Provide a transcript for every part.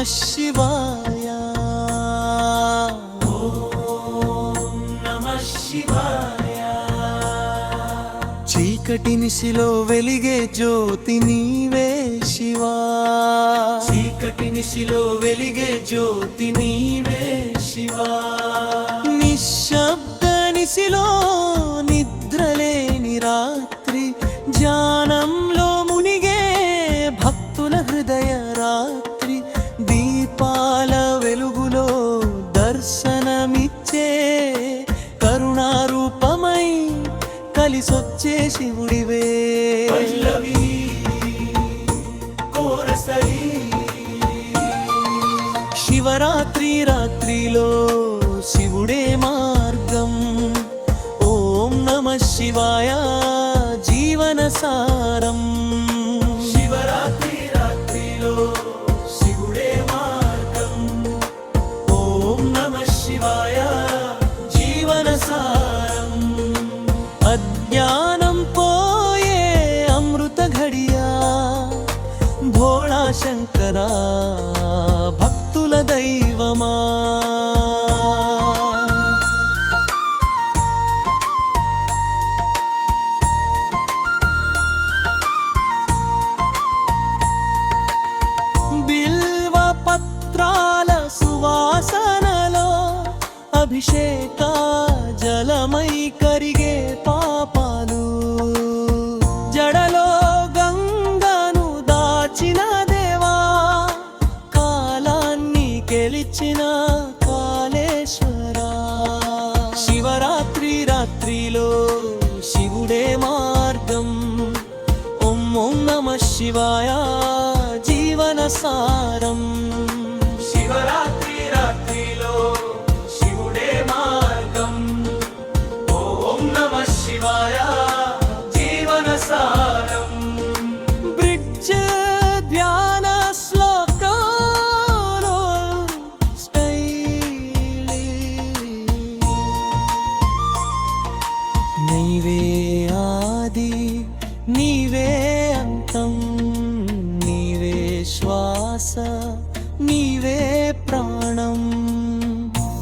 శివాయ. ఓం నమః శివాయ. చీకటి నిశిలో వెలిగే జ్యోతి నీవే శివా. చీకటి నిశిలో వెలిగే జ్యోతి నీవే శివా. నిశ్శబ్ద నిశిలో నిద్రలేని రాత్రి ధ్యానంలో మునిగే భక్తుల హృదయ రాత్రి దీపాల వెలుగులో దర్శనమిచ్చే కరుణారూపమై కలిసొచ్చే శివుడివే. శివరాత్రి రాత్రిలో శివుడే మార్గం. ఓం నమః శివాయ జీవన సారం. శివరాత్రి రాత్రిలో శివుడే మార్గం. ఓం నమః శివాయ జీవన సారం. అజ్ఞానం పోయే అమృత ఘడియా భోళా శంకరా భక్తుల దైవమా. బిల్వ పత్రాల సువాసనలో అభిషేక జలమై కరిగే పాపాలు జడలో గంగను దాచిన దేవా. కాలాన్ని గెలిచిన కాళేశ్వరా. శివరాత్రి రాత్రిలో శివుడే మార్గం. ఓం ఓం నమః శివాయ జీవన సారం. శివరాత్రి రాత్రిలో శివుడే మార్గం. ఓం నమః శివాయ జీవన సారం. బ్రిడ్జ్ ధ్యాన శ్లోకాలో స్టైలి నీవే ఆది నీవే అంతం. నీవే శ్వాస నీవే ప్రాణం.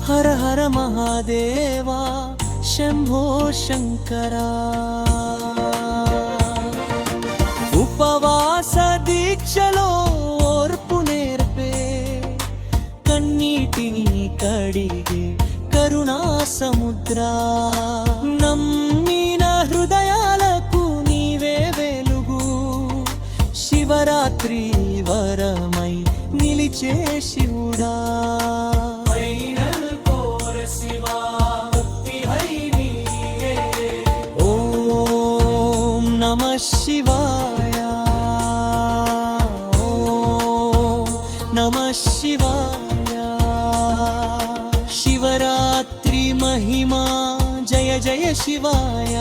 హర హర మహాదేవా శంభో శంకరా. ఉపవాస దీక్షలో ఓర్పు నేర్పే కన్నీటిని కడిగే కరుణా సముద్రా. నమ్మిన హృదయాలకు నీవే వెలుగు. శివరాత్రి వరమై నిలిచే శివుడా. ఓం నమః శివాయ. ఓం నమః శివాయ. శివరాత్రి మహిమా జయ జయ శివాయ.